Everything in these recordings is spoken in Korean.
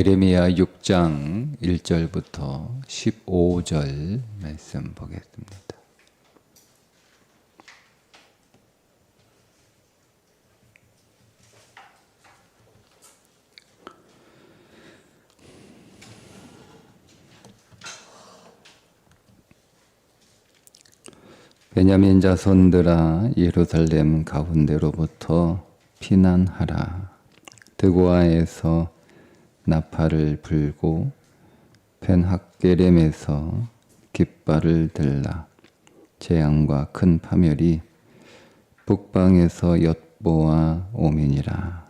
예레미야 6장 1절부터 15절 말씀 보겠습니다. 베냐민 자손들아, 예루살렘 가운데로부터 피난하라. 드고아에서 나팔을 불고 벤학게렘에서 깃발을 들라. 재앙과 큰 파멸이 북방에서 엿보아 오미니라.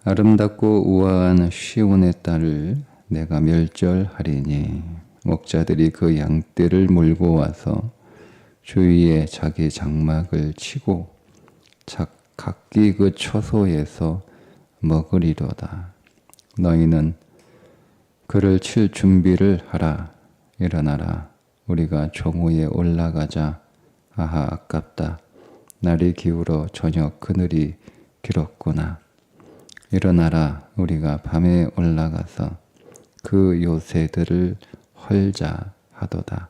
아름답고 우아한 시온의 딸을 내가 멸절하리니 목자들이 그 양떼를 몰고 와서 주위에 자기 장막을 치고 각기 그 처소에서 먹으리로다. 너희는 그를 칠 준비를 하라. 일어나라. 우리가 정오에 올라가자. 아하, 아깝다. 날이 기울어 저녁 그늘이 길었구나. 일어나라. 우리가 밤에 올라가서 그 요새들을 헐자 하도다.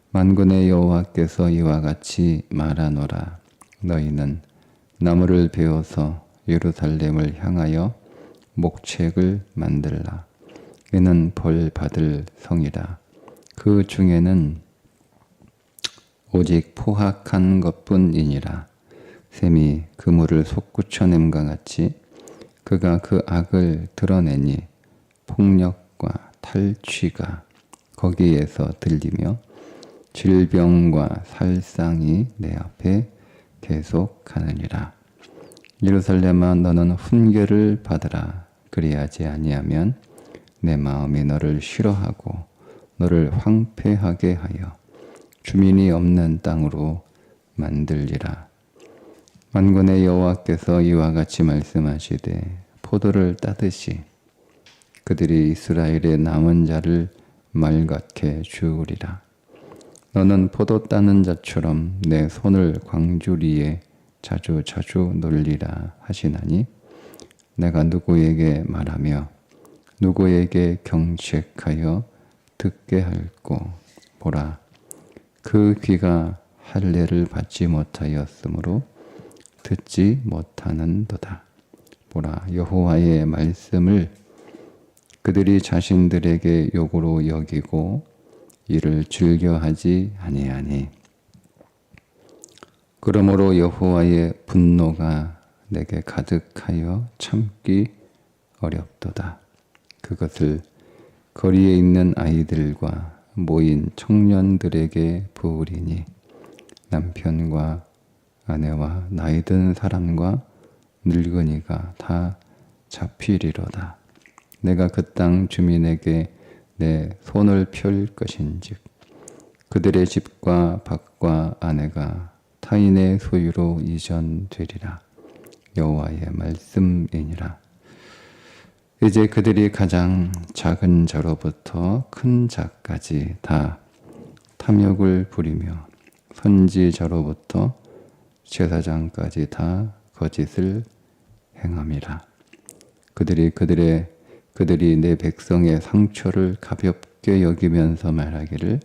만군의 여호와께서 이와 같이 말하노라. 너희는 나무를 베어서 예루살렘을 향하여 목책을 만들라. 이는 벌 받을 성이라. 그 중에는 오직 포악한 것뿐이니라. 샘이 그물을 솟구쳐냄과 같이 그가 그 악을 드러내니 폭력과 탈취가 거기에서 들리며 질병과 살상이 내 앞에 계속하느니라. 예루살렘아, 너는 훈계를 받으라. 그리하지 아니하면 내 마음이 너를 싫어하고 너를 황폐하게 하여 주민이 없는 땅으로 만들리라. 만군의 여호와께서 이와 같이 말씀하시되 포도를 따듯이 그들이 이스라엘의 남은 자를 말갛게 주우리라. 너는 포도 따는 자처럼 내 손을 광주리에 자주 놀리라 하시나니 내가 누구에게 말하며 누구에게 경책하여 듣게 할꼬. 보라, 그 귀가 할례를 받지 못하였으므로 듣지 못하는도다. 보라, 여호와의 말씀을 그들이 자신들에게 욕으로 여기고 이를 즐겨하지 아니하니 그러므로 여호와의 분노가 내게 가득하여 참기 어렵도다. 그것을 거리에 있는 아이들과 모인 청년들에게 부으리니 남편과 아내와 나이든 사람과 늙은이가 다 잡히리로다. 내가 그 땅 주민에게 내 손을 펼 것인즉 그들의 집과 밭과 아내가 타인의 소유로 이전되리라. 여호와의 말씀이니라. 이제 그들이 가장 작은 자로부터 큰 자까지 다 탐욕을 부리며 선지자로부터 제사장까지 다 거짓을 행함이라. 그들이 내 백성의 상처를 가볍게 여기면서 말하기를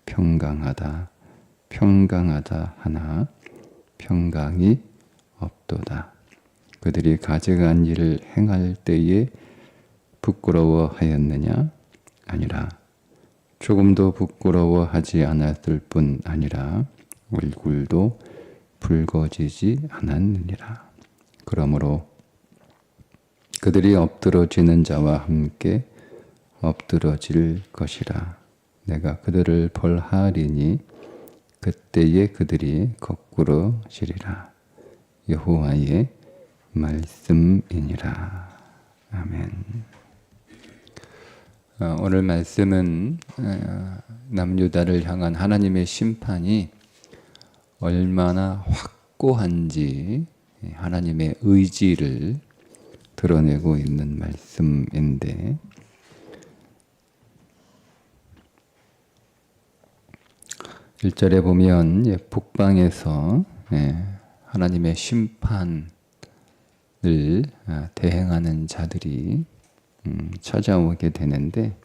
평강하다 하나 평강이 없도다. 그들이 가증한 일을 행할 때에 부끄러워하였느냐? 아니라 조금도 부끄러워하지 않았을 뿐 아니라 얼굴도 붉어지지 않았느니라. 그러므로 그들이 엎드러지는 자와 함께 엎드러질 것이라. 내가 그들을 벌하리니 그때에 그들이 거꾸로 지리라. 여호와의 말씀이니라. 아멘. 오늘 말씀은 남유다를 향한 하나님의 심판이 얼마나 확고한지 하나님의 의지를 드러내고 있는 말씀인데 1절에 보면 북방에서 하나님의 심판 대행하는 자들이 찾아오게 되는데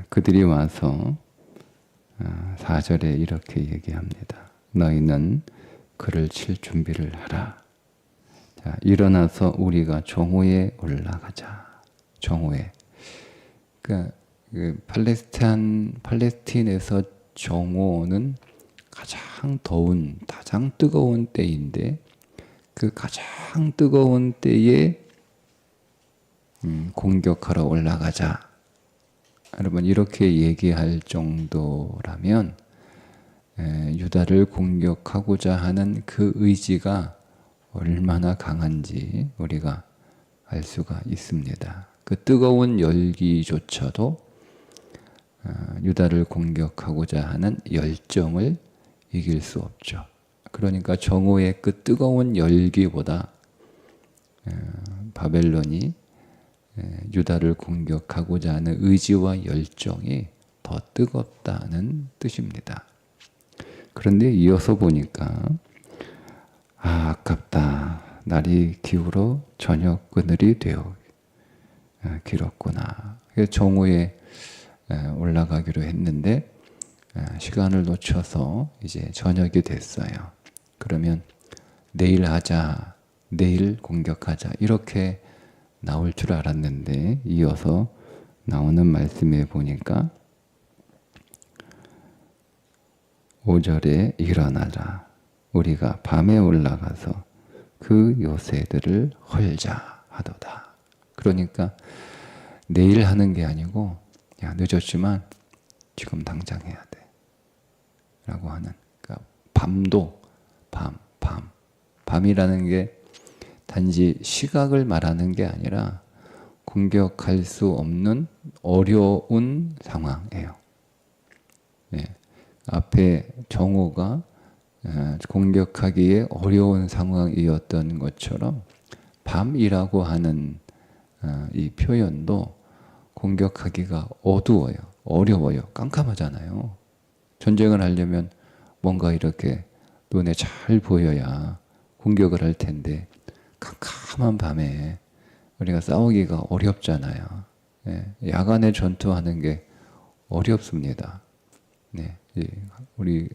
그들이 와서 4절에 이렇게 얘기합니다. 너희는 그를 칠 준비를 하라. 자, 일어나서 우리가 정오에 올라가자. 정오에. 그러니까 팔레스틴에서 정오는 가장 더운, 가장 뜨거운 때인데 그 가장 뜨거운 때에 공격하러 올라가자. 여러분 이렇게 얘기할 정도라면 유다를 공격하고자 하는 그 의지가 얼마나 강한지 우리가 알 수가 있습니다. 그 뜨거운 열기조차도 유다를 공격하고자 하는 열정을 이길 수 없죠. 그러니까 정오의 그 뜨거운 열기보다 바벨론이 유다를 공격하고자 하는 의지와 열정이 더 뜨겁다는 뜻입니다. 그런데 이어서 보니까 아깝다. 날이 기울어 저녁 그늘이 되어 길었구나. 정오에 올라가기로 했는데 시간을 놓쳐서 이제 저녁이 됐어요. 그러면 내일 하자, 내일 공격하자 이렇게 나올 줄 알았는데 이어서 나오는 말씀에 보니까 5절에 일어나라. 우리가 밤에 올라가서 그 요새들을 헐자 하도다. 그러니까 내일 하는 게 아니고 야 늦었지만 지금 당장 해야 돼 라고 하는, 그러니까 밤도 밤이라는 게 단지 시각을 말하는 게 아니라 공격할 수 없는 어려운 상황이에요. 예. 앞에 정오가 공격하기에 어려운 상황이었던 것처럼 밤이라고 하는 이 표현도 공격하기가 어두워요. 어려워요. 깜깜하잖아요. 전쟁을 하려면 뭔가 이렇게 눈에 잘 보여야 공격을 할 텐데 캄캄한 밤에 우리가 싸우기가 어렵잖아요. 예, 야간에 전투하는 게 어렵습니다. 네, 우리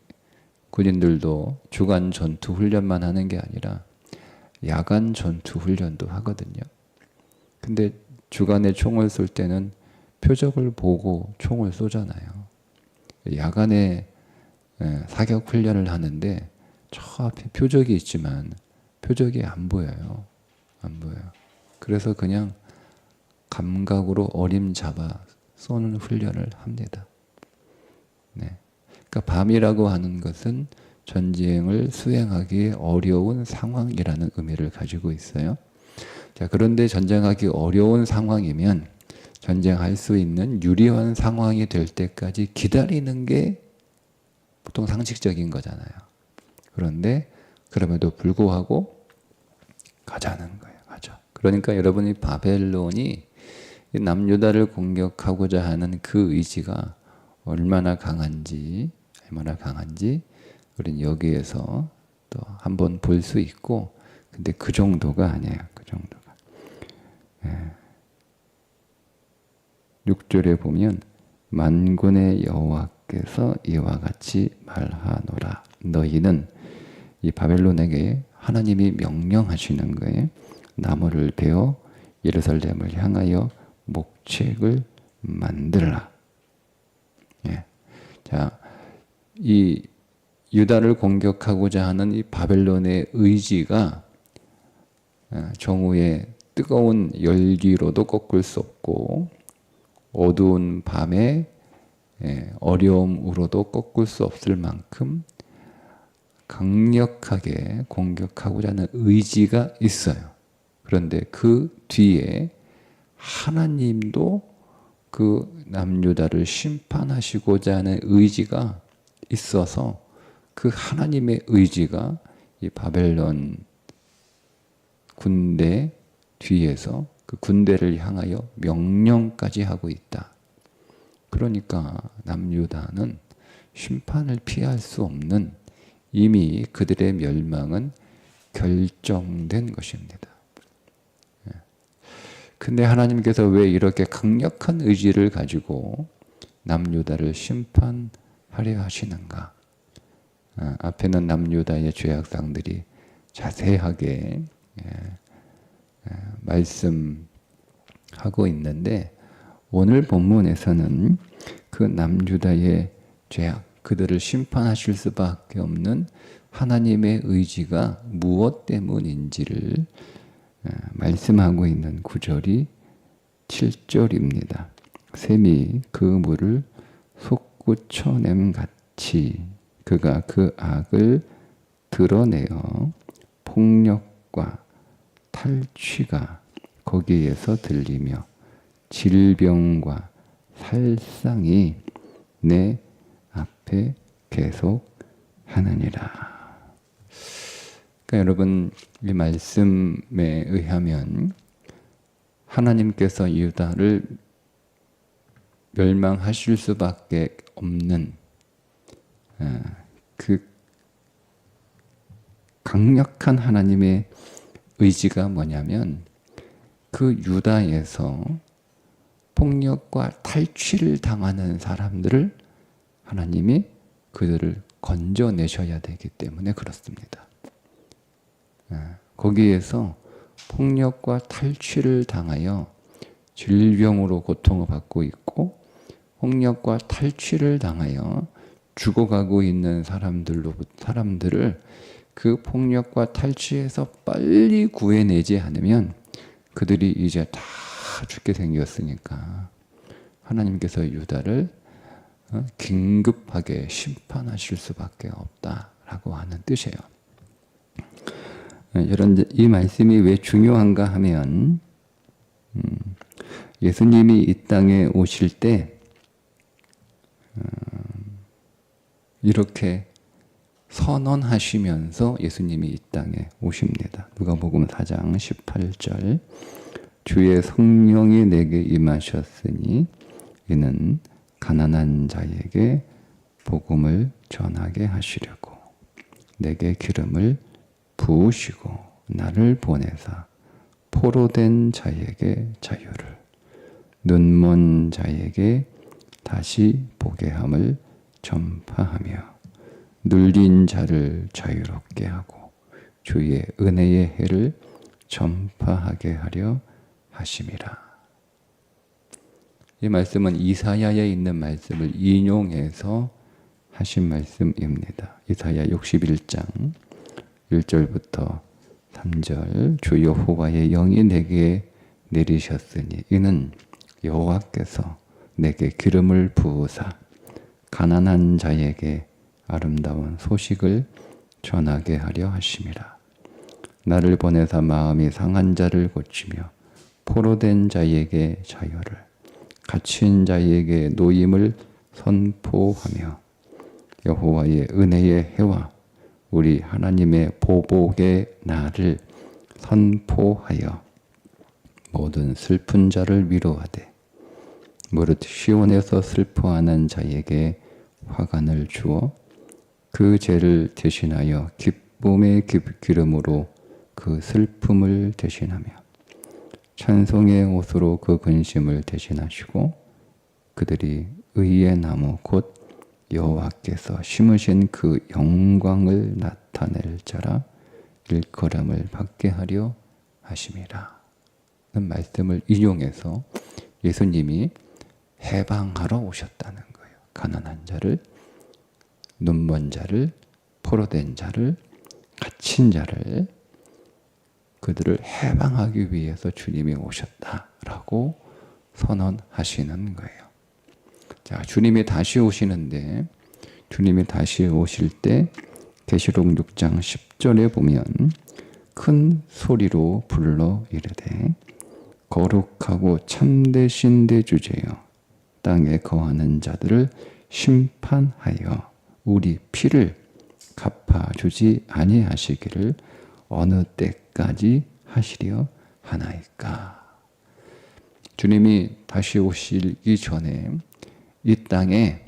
군인들도 주간 전투 훈련만 하는 게 아니라 야간 전투 훈련도 하거든요. 근데 주간에 총을 쏠 때는 표적을 보고 총을 쏘잖아요. 야간에 사격 훈련을 하는데 저 앞에 표적이 있지만 표적이 안 보여요. 안 보여요. 그래서 그냥 감각으로 어림잡아 쏘는 훈련을 합니다. 네. 그러니까 밤이라고 하는 것은 전쟁을 수행하기 어려운 상황이라는 의미를 가지고 있어요. 자, 그런데 전쟁하기 어려운 상황이면 전쟁할 수 있는 유리한 상황이 될 때까지 기다리는 게 보통 상식적인 거잖아요. 그런데 그럼에도 불구하고 가자는 거예요. 가자. 그러니까 여러분이 바벨론이 남유다를 공격하고자 하는 그 의지가 얼마나 강한지 우리는 여기에서 또 한번 볼 수 있고, 근데 그 정도가 아니에요. 그 정도가. 6절에 보면 만군의 여호와께서 이와 같이 말하노라. 너희는 이 바벨론에게 하나님이 명령하시는 거예요. 나무를 베어 예루살렘을 향하여 목책을 만들라. 예. 자, 이 유다를 공격하고자 하는 이 바벨론의 의지가 정오의 뜨거운 열기로도 꺾을 수 없고 어두운 밤의 어려움으로도 꺾을 수 없을 만큼 강력하게 공격하고자 하는 의지가 있어요. 그런데 그 뒤에 하나님도 그 남유다를 심판하시고자 하는 의지가 있어서 그 하나님의 의지가 이 바벨론 군대 뒤에서 그 군대를 향하여 명령까지 하고 있다. 그러니까 남유다는 심판을 피할 수 없는, 이미 그들의 멸망은 결정된 것입니다. 근데 하나님께서 왜 이렇게 강력한 의지를 가지고 남유다를 심판하려 하시는가? 앞에는 남유다의 죄악상들이 자세하게 말씀하고 있는데, 오늘 본문에서는 그 남유다의 죄악, 그들을 심판하실 수밖에 없는 하나님의 의지가 무엇 때문인지를 말씀하고 있는 구절이 7절입니다. 샘이 그 물을 솟구쳐냄 같이 그가 그 악을 드러내어 폭력과 탈취가 거기에서 들리며 질병과 살상이 내 앞에 계속 하느니라. 그러니까 여러분, 이 말씀에 의하면 하나님께서 유다를 멸망하실 수밖에 없는 그 강력한 하나님의 의지가 뭐냐면, 그 유다에서 폭력과 탈취를 당하는 사람들을 하나님이 그들을 건져내셔야 되기 때문에 그렇습니다. 거기에서 폭력과 탈취를 당하여 질병으로 고통을 받고 있고, 폭력과 탈취를 당하여 죽어가고 있는 사람들을 그 폭력과 탈취에서 빨리 구해내지 않으면 그들이 이제 다 죽게 생겼으니까 하나님께서 유다를 긴급하게 심판하실 수밖에 없다라고 하는 뜻이에요. 여러분, 이 말씀이 왜 중요한가 하면, 예수님이 이 땅에 오실 때 이렇게 선언하시면서 예수님이 이 땅에 오십니다. 누가복음 4장 18절, 주의 성령이 내게 임하셨으니 이는 가난한 자에게 복음을 전하게 하시려고 내게 기름을 부으시고 나를 보내사 포로된 자에게 자유를, 눈먼 자에게 다시 보게 함을 전파하며 눌린 자를 자유롭게 하고 주의 은혜의 해를 전파하게 하려 하심이라. 이 말씀은 이사야에 있는 말씀을 인용해서 하신 말씀입니다. 이사야 61장 1절부터 3절, 주 여호와의 영이 내게 내리셨으니 이는 여호와께서 내게 기름을 부으사 가난한 자에게 아름다운 소식을 전하게 하려 하심이라. 나를 보내사 마음이 상한 자를 고치며 포로된 자에게 자유를, 갇힌 자에게 노임을 선포하며 여호와의 은혜의 해와 우리 하나님의 보복의 날을 선포하여 모든 슬픈 자를 위로하되 무릇 시온에서 슬퍼하는 자에게 화관을 주어 그 죄를 대신하여 기쁨의 기름으로 그 슬픔을 대신하며 찬송의 옷으로 그 근심을 대신하시고 그들이 의의 나무 곧 여호와께서 심으신 그 영광을 나타낼 자라 일컬음을 받게 하려 하심이라. 는 말씀을 인용해서 예수님이 해방하러 오셨다는 거예요. 가난한 자를, 눈먼 자를, 포로된 자를, 갇힌 자를, 그들을 해방하기 위해서 주님이 오셨다라고 선언하시는 거예요. 자, 주님이 다시 오시는데, 주님이 다시 오실 때 계시록 6장 10절에 보면 큰 소리로 불러 이르되 거룩하고 참되신 대주제여 땅에 거하는 자들을 심판하여 우리 피를 갚아주지 아니하시기를 어느 때까지 하시려 하나이까. 주님이 다시 오시기 전에 이 땅에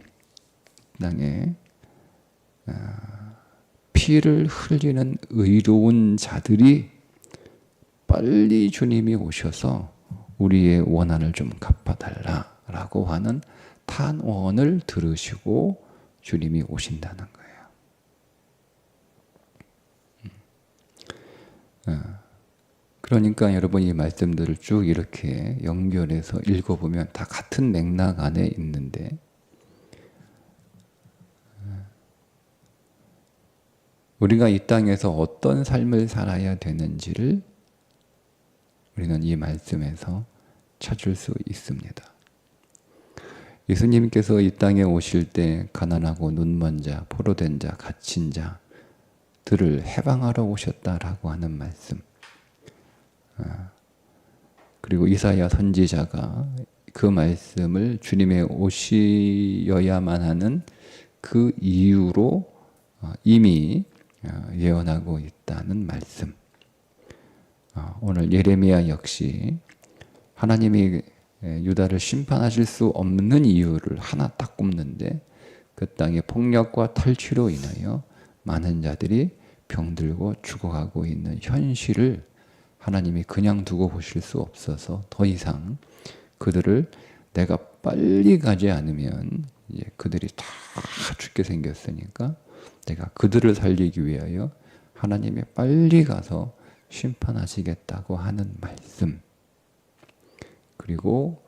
피를 흘리는 의로운 자들이 빨리 주님이 오셔서 우리의 원한을 좀 갚아달라라고 하는 탄원을 들으시고 주님이 오신다는 거예요. 그러니까 여러분 이 말씀들을 쭉 이렇게 연결해서 읽어보면 다 같은 맥락 안에 있는데 우리가 이 땅에서 어떤 삶을 살아야 되는지를 우리는 이 말씀에서 찾을 수 있습니다. 예수님께서 이 땅에 오실 때 가난하고 눈먼 자, 포로된 자, 갇힌 자들을 해방하러 오셨다라고 하는 말씀. 그리고 이사야 선지자가 그 말씀을 주님의 오시어야만 하는 그 이유로 이미 예언하고 있다는 말씀. 오늘 예레미야 역시 하나님이 유다를 심판하실 수 없는 이유를 하나 딱 꼽는데 그 땅의 폭력과 탈취로 인하여 많은 자들이 병들고 죽어가고 있는 현실을 하나님이 그냥 두고 보실 수 없어서 더 이상 그들을 내가 빨리 가지 않으면 이제 그들이 다 죽게 생겼으니까 내가 그들을 살리기 위하여 하나님이 빨리 가서 심판하시겠다고 하는 말씀. 그리고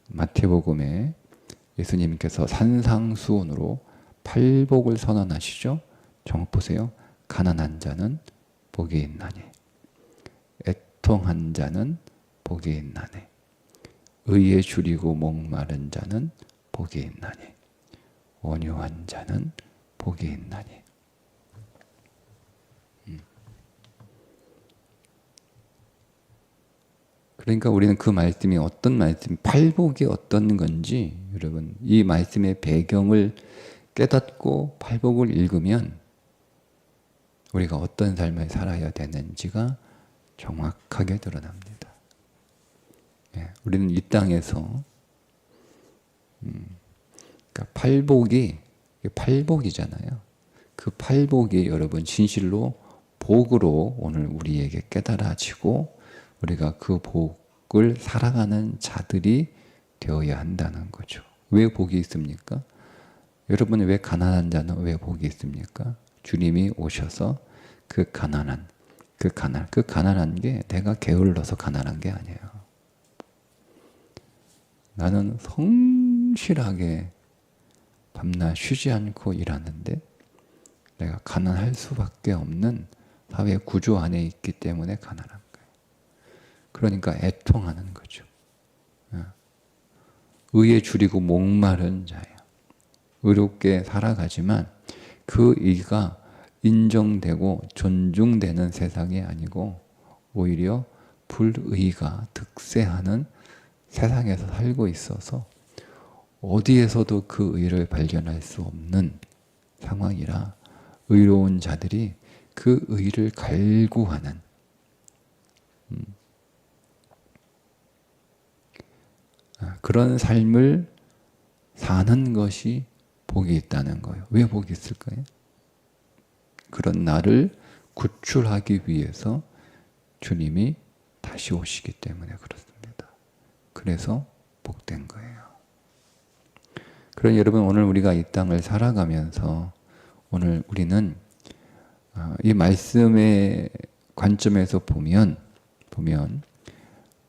마태복음에 예수님께서 산상수훈으로 팔복을 선언하시죠. 정확 보세요. 가난한 자는 복이 있나니, 애통한 자는 복이 있나니, 의에 줄이고 목마른 자는 복이 있나니, 온유한 자는 복이 있나니. 그러니까 우리는 그 말씀이 어떤 말씀, 팔복이 어떤 건지 여러분 이 말씀의 배경을 깨닫고 팔복을 읽으면 우리가 어떤 삶을 살아야 되는지가 정확하게 드러납니다. 우리는 이 땅에서 그러니까 팔복이잖아요. 그 팔복이 여러분 진실로 복으로 오늘 우리에게 깨달아지고 우리가 그 복을 살아가는 자들이 되어야 한다는 거죠. 왜 복이 있습니까? 여러분 왜 가난한 자는 왜 복이 있습니까? 주님이 오셔서 그 가난한 게 내가 게을러서 가난한 게 아니에요. 나는 성실하게 밤낮 쉬지 않고 일하는데 내가 가난할 수밖에 없는 사회 구조 안에 있기 때문에 가난한 거예요. 그러니까 애통하는 거죠. 의에 줄이고 목마른 자예요. 의롭게 살아가지만 그 의가 인정되고 존중되는 세상이 아니고 오히려 불의가 득세하는 세상에서 살고 있어서 어디에서도 그 의를 발견할 수 없는 상황이라 의로운 자들이 그 의를 갈구하는 그런 삶을 사는 것이 복이 있다는 거예요. 왜 복이 있을까요? 그런 나를 구출하기 위해서 주님이 다시 오시기 때문에 그렇습니다. 그래서 복된 거예요. 그럼 여러분 오늘 우리가 이 땅을 살아가면서 오늘 우리는 이 말씀의 관점에서 보면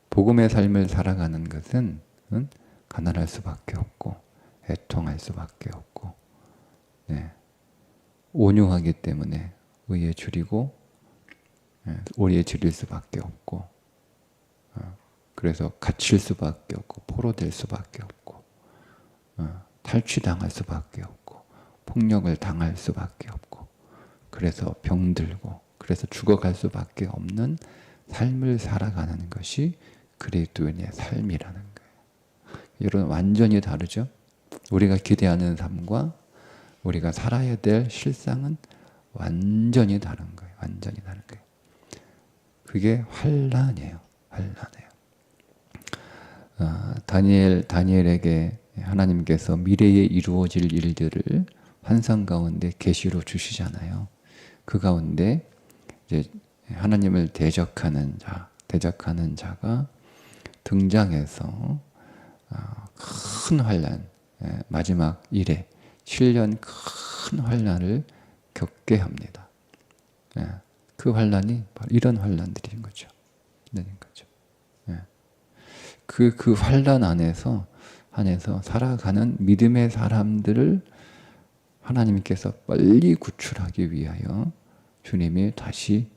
복음의 삶을 살아가는 것은 가난할 수밖에 없고 애통할 수밖에 없고 온유하기 때문에 의에 줄이고 오리에 줄일 수밖에 없고 그래서 갇힐 수밖에 없고 포로될 수밖에 없고 탈취당할 수밖에 없고 폭력을 당할 수밖에 없고 그래서 병들고 그래서 죽어갈 수밖에 없는 삶을 살아가는 것이 그리스도인의 삶이라는 거예요. 여러분 완전히 다르죠? 우리가 기대하는 삶과 우리가 살아야 될 실상은 완전히 다른 거예요. 완전히 다른 거예요. 그게 환난이에요. 환난이에요. 다니엘에게 하나님께서 미래에 이루어질 일들을 환상 가운데 계시로 주시잖아요. 그 가운데 이제 하나님을 대적하는 자가 등장해서 큰 환난, 마지막 일에 7년 큰 환난을 겪게 합니다. 그 환난이 바로 이런 환난들인 거죠. 그 환난 안에서 살아가는 믿음의 사람들을 하나님께서 빨리 구출하기 위하여 주님이 다시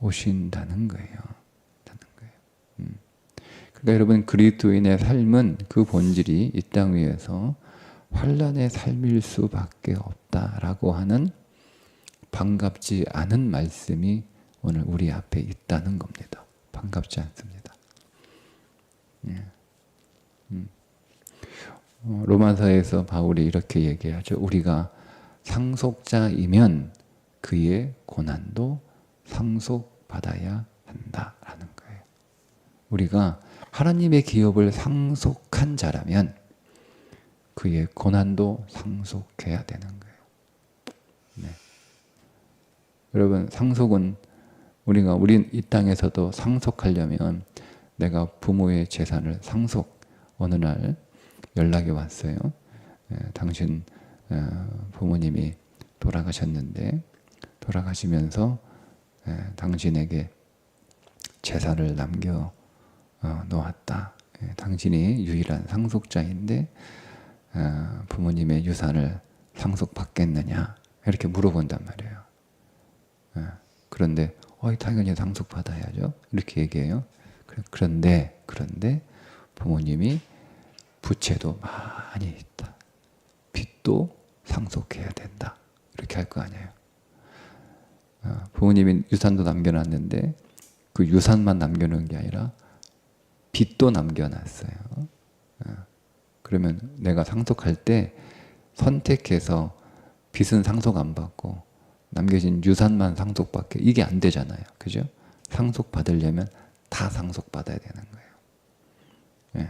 오신다는 거예요. 그러니까 여러분, 그리스도인의 삶은 그 본질이 이 땅 위에서 환난의 삶일 수밖에 없다라고 하는 반갑지 않은 말씀이 오늘 우리 앞에 있다는 겁니다. 반갑지 않습니다. 로마서에서 바울이 이렇게 얘기하죠. 우리가 상속자이면 그의 고난도 상속받아야 한다라는 거예요. 우리가 하나님의 기업을 상속한 자라면 그의 고난도 상속해야 되는 거예요. 여러분, 상속은 우리 이 땅에서도 상속하려면 내가 부모의 재산을 어느 날 연락이 왔어요. 당신 부모님이 돌아가셨는데 돌아가시면서 당신에게 재산을 남겨 놓았다. 당신이 유일한 상속자인데 부모님의 유산을 상속받겠느냐 이렇게 물어본단 말이에요. 그런데 당연히 상속받아야죠. 이렇게 얘기해요. 그런데 부모님이 부채도 많이 있다. 빚도 상속해야 된다. 이렇게 할 거 아니에요. 부모님이 유산도 남겨놨는데 그 유산만 남겨놓은 게 아니라 빚도 남겨놨어요. 그러면 내가 상속할 때 선택해서 빚은 상속 안 받고 남겨진 유산만 상속받게, 이게 안 되잖아요. 그죠? 상속받으려면 다 상속받아야 되는 거예요.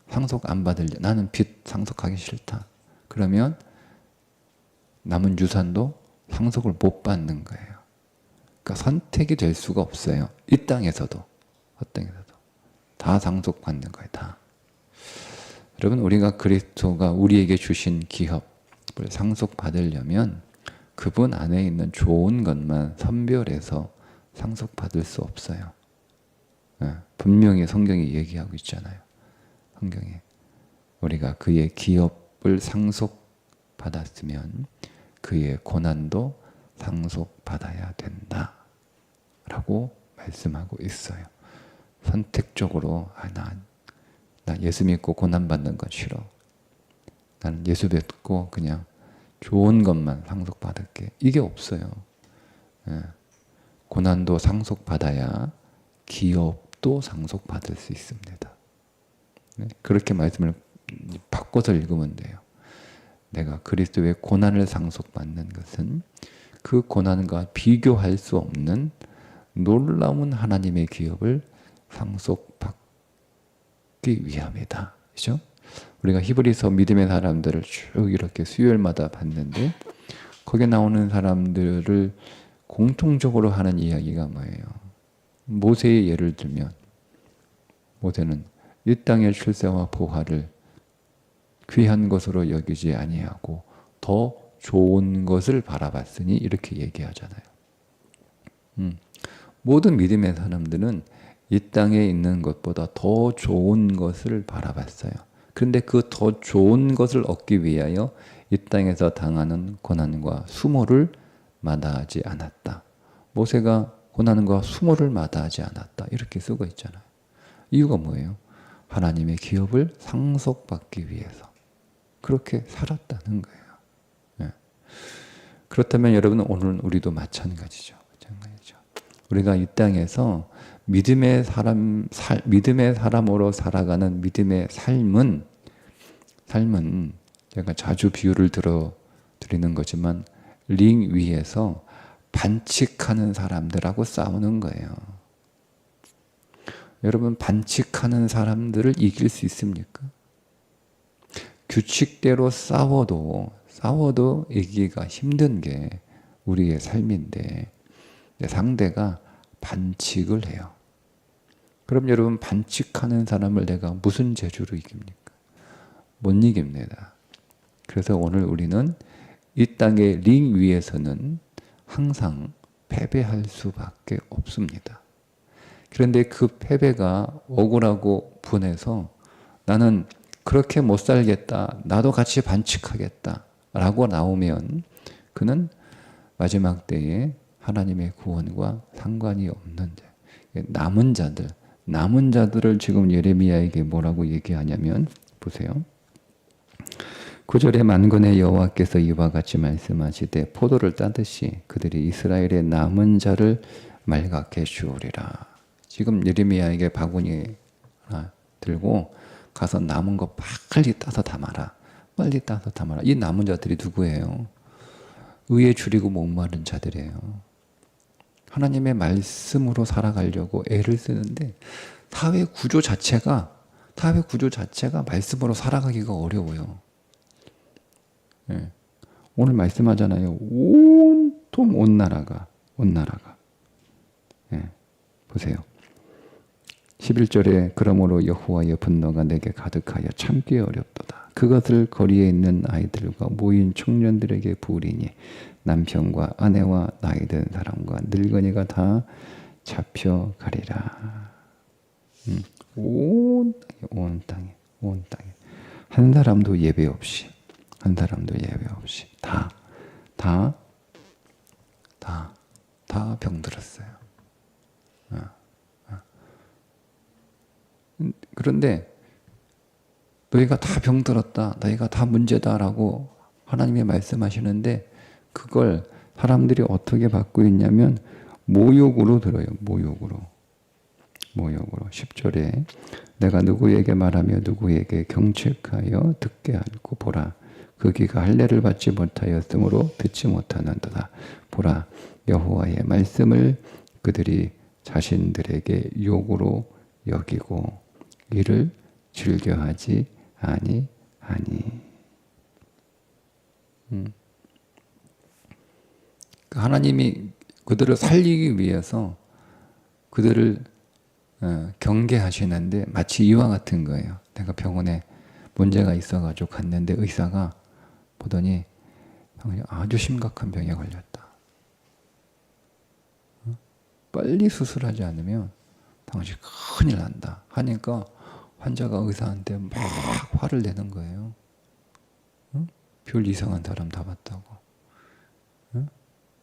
상속 안 나는 빚 상속하기 싫다. 그러면 남은 유산도 상속을 못 받는 거예요. 그러니까 선택이 될 수가 없어요. 이 땅에서도 다 상속받는 거예요. 다. 여러분, 우리가 그리스도가 우리에게 주신 기업을 상속받으려면 그분 안에 있는 좋은 것만 선별해서 상속받을 수 없어요. 분명히 성경이 얘기하고 있잖아요. 성경에 우리가 그의 기업을 상속받았으면 그의 고난도 상속받아야 된다 라고 말씀하고 있어요. 선택적으로 나 예수 믿고 고난받는 건 싫어. 나는 예수 믿고 그냥 좋은 것만 상속받을게. 이게 없어요. 고난도 상속받아야 기업도 상속받을 수 있습니다. 그렇게 말씀을 바꿔서 읽으면 돼요. 내가 그리스도의 고난을 상속받는 것은 그 고난과 비교할 수 없는 놀라운 하나님의 기업을 상속받기 위함이다. 그죠? 우리가 히브리서 믿음의 사람들을 쭉 이렇게 수요일마다 봤는데 거기에 나오는 사람들을 공통적으로 하는 이야기가 뭐예요? 모세의 예를 들면 모세는 이 땅의 출세와 부활을 귀한 것으로 여기지 아니하고 더 좋은 것을 바라봤으니 이렇게 얘기하잖아요. 모든 믿음의 사람들은 이 땅에 있는 것보다 더 좋은 것을 바라봤어요. 그런데 그 더 좋은 것을 얻기 위하여 이 땅에서 당하는 고난과 수모를 마다하지 않았다. 모세가 고난과 수모를 마다하지 않았다. 이렇게 쓰고 있잖아요. 이유가 뭐예요? 하나님의 기업을 상속받기 위해서 그렇게 살았다는 거예요. 그렇다면 여러분, 오늘 우리도 마찬가지죠. 우리가 이 땅에서 믿음의 사람으로 살아가는 믿음의 삶은 제가 자주 비유를 드리는 거지만 링 위에서 반칙하는 사람들하고 싸우는 거예요. 여러분, 반칙하는 사람들을 이길 수 있습니까? 규칙대로 싸워도 이기기가 힘든 게 우리의 삶인데 상대가 반칙을 해요. 그럼 여러분, 반칙하는 사람을 내가 무슨 재주로 이깁니까? 못 이깁니다. 그래서 오늘 우리는 이 땅의 링 위에서는 항상 패배할 수밖에 없습니다. 그런데 그 패배가 억울하고 분해서 나는 그렇게 못 살겠다, 나도 같이 반칙하겠다 라고 나오면 그는 마지막 때에 하나님의 구원과 상관이 없는 자, 남은 자들을 지금 예레미야에게 뭐라고 얘기하냐면, 보세요. 9절에 만군의 여호와께서 이와 같이 말씀하시되 포도를 따듯이 그들이 이스라엘의 남은 자를 말갛게 주우리라. 지금 예레미야에게 바구니 하나 들고 가서 남은 거 빨리 따서 담아라. 빨리 따서 담아라. 이 남은 자들이 누구예요? 의에 줄이고 목마른 자들이에요. 하나님의 말씀으로 살아가려고 애를 쓰는데 사회 구조 자체가 말씀으로 살아가기가 어려워요. 예. 오늘 말씀하잖아요. 온통 온 나라가. 예. 보세요. 11절에 그러므로 여호와의 분노가 내게 가득하여 참기 어렵도다. 그것을 거리에 있는 아이들과 모인 청년들에게 부으리니 남편과 아내와 나이 든 사람과 늙은이가 다 잡혀가리라. 온 땅에 한 사람도 예외 없이 다 병들었어요. 그런데 너희가 다 병들었다, 너희가 다 문제다라고 하나님이 말씀하시는데 그걸 사람들이 어떻게 받고 있냐면 모욕으로 들어요. 모욕으로. 10절에 내가 누구에게 말하며 누구에게 경책하여 듣게 하고 보라. 그 귀가 할례를 받지 못하였으므로 듣지 못하는도다. 보라, 여호와의 말씀을 그들이 자신들에게 욕으로 여기고 이를 즐겨하지 아니하니. 하나님이 그들을 살리기 위해서 그들을 경계하시는데 마치 이와 같은 거예요. 내가 병원에 문제가 있어가지고 갔는데 의사가 보더니 아주 심각한 병에 걸렸다. 빨리 수술하지 않으면 당신 큰일 난다 하니까 환자가 의사한테 막 화를 내는 거예요. 별 이상한 사람 다 봤다고.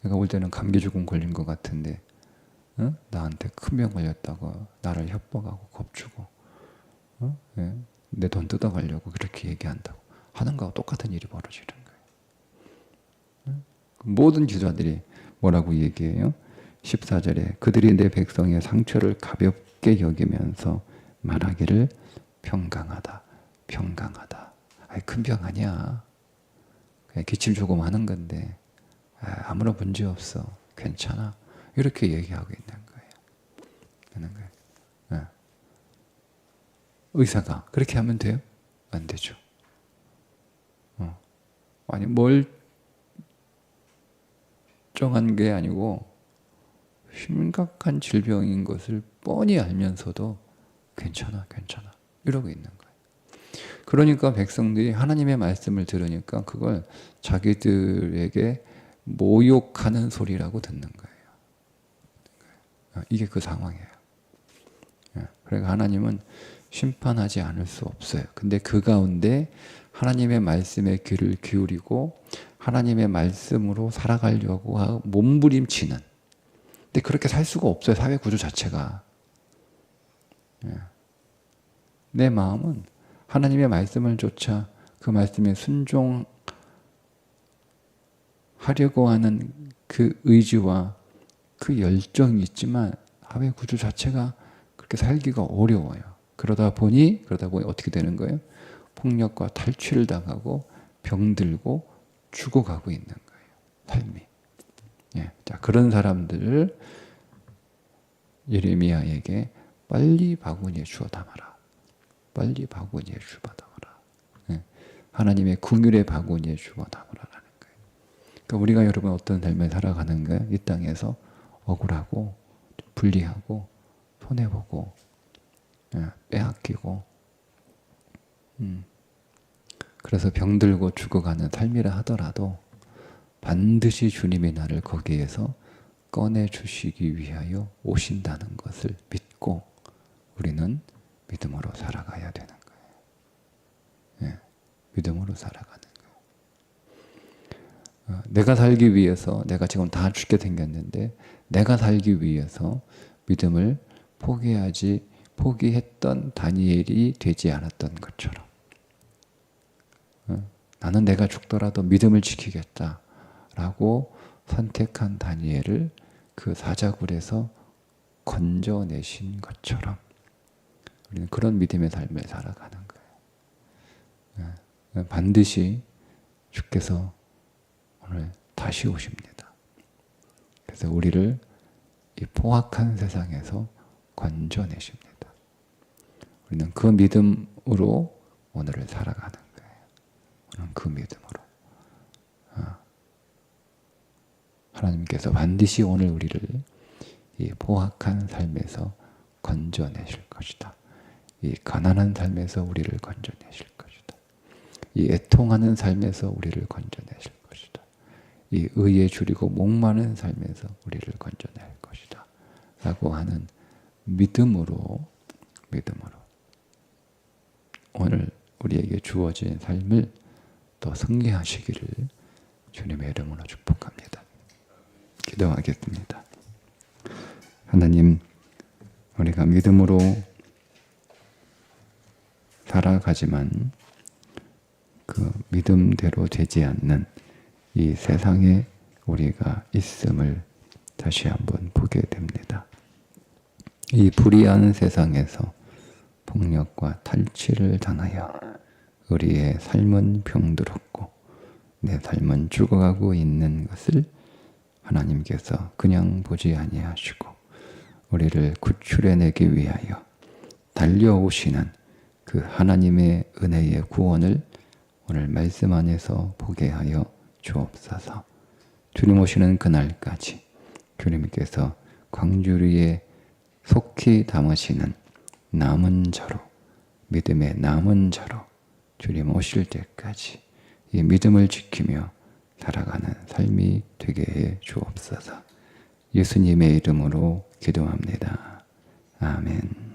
내가 볼 때는 감기죽음 걸린 것 같은데 나한테 큰 병 걸렸다고 나를 협박하고 겁주고 내 돈 뜯어가려고 그렇게 얘기한다고 하는 거하고 똑같은 일이 벌어지는 거예요. 모든 기자들이 뭐라고 얘기해요? 14절에 그들이 내 백성의 상처를 가볍게 여기면서 말하기를 평강하다. 큰 병 아니야. 그냥 기침 조금 하는 건데 아무런 문제 없어. 괜찮아. 이렇게 얘기하고 있는 거예요. 의사가 그렇게 하면 돼요? 안 되죠. 아니 멀쩡한 게 아니고 심각한 질병인 것을 뻔히 알면서도 괜찮아 이러고 있는 거예요. 그러니까 백성들이 하나님의 말씀을 들으니까 그걸 자기들에게 모욕하는 소리라고 듣는 거예요. 이게 그 상황이에요. 그러니까 하나님은 심판하지 않을 수 없어요. 근데 그 가운데 하나님의 말씀에 귀를 기울이고 하나님의 말씀으로 살아가려고 몸부림치는, 근데 그렇게 살 수가 없어요. 사회 구조 자체가. 내 마음은 하나님의 말씀을 쫓아 그 말씀에 순종하려고 하는 그 의지와 그 열정이 있지만 사회 구조 자체가 그렇게 살기가 어려워요. 그러다 보니 어떻게 되는 거예요? 폭력과 탈취를 당하고 병들고 죽어가고 있는 거예요. 삶이. 자, 그런 사람들을 예레미야에게 빨리 바구니에 주워 담아라. 하나님의 긍휼의 바구니에 주워 담으라라는 거예요. 그러니까 우리가 여러분 어떤 삶을 살아가는가, 이 땅에서 억울하고 불리하고 손해보고 빼앗기고 그래서 병들고 죽어가는 삶이라 하더라도 반드시 주님이 나를 거기에서 꺼내주시기 위하여 오신다는 것을 믿고 우리는 믿음으로 살아가야 되는 거예요. 예, 믿음으로 살아가는 거예요. 내가 살기 위해서, 내가 지금 다 죽게 생겼는데 내가 살기 위해서 믿음을 포기했던 다니엘이 되지 않았던 것처럼 나는 내가 죽더라도 믿음을 지키겠다라고 선택한 다니엘을 그 사자굴에서 건져내신 것처럼 우리는 그런 믿음의 삶을 살아가는 거예요. 반드시 주께서 오늘 다시 오십니다. 그래서 우리를 이 포악한 세상에서 건져내십니다. 우리는 그 믿음으로 오늘을 살아가는 거예요. 우리는 그 믿음으로. 하나님께서 반드시 오늘 우리를 이 포악한 삶에서 건져내실 것이다. 이 가난한 삶에서 우리를 건져내실 것이다. 이 애통하는 삶에서 우리를 건져내실 것이다. 이 의에 줄이고 목마른 삶에서 우리를 건져낼 것이다. 라고 하는 믿음으로 오늘 우리에게 주어진 삶을 더 승리하시기를 주님의 이름으로 축복합니다. 기도하겠습니다. 하나님, 우리가 믿음으로 살아가지만 그 믿음대로 되지 않는 이 세상에 우리가 있음을 다시 한번 보게 됩니다. 이 불의한 세상에서 폭력과 탈취를 당하여 우리의 삶은 병들었고 내 삶은 죽어가고 있는 것을 하나님께서 그냥 보지 아니하시고 우리를 구출해내기 위하여 달려오시는 그 하나님의 은혜의 구원을 오늘 말씀 안에서 보게 하여 주옵소서. 주님 오시는 그날까지 주님께서 광주리에 속히 담으시는 남은 자로, 믿음의 남은 자로 주님 오실 때까지 이 믿음을 지키며 살아가는 삶이 되게 해 주옵소서. 예수님의 이름으로 기도합니다. 아멘.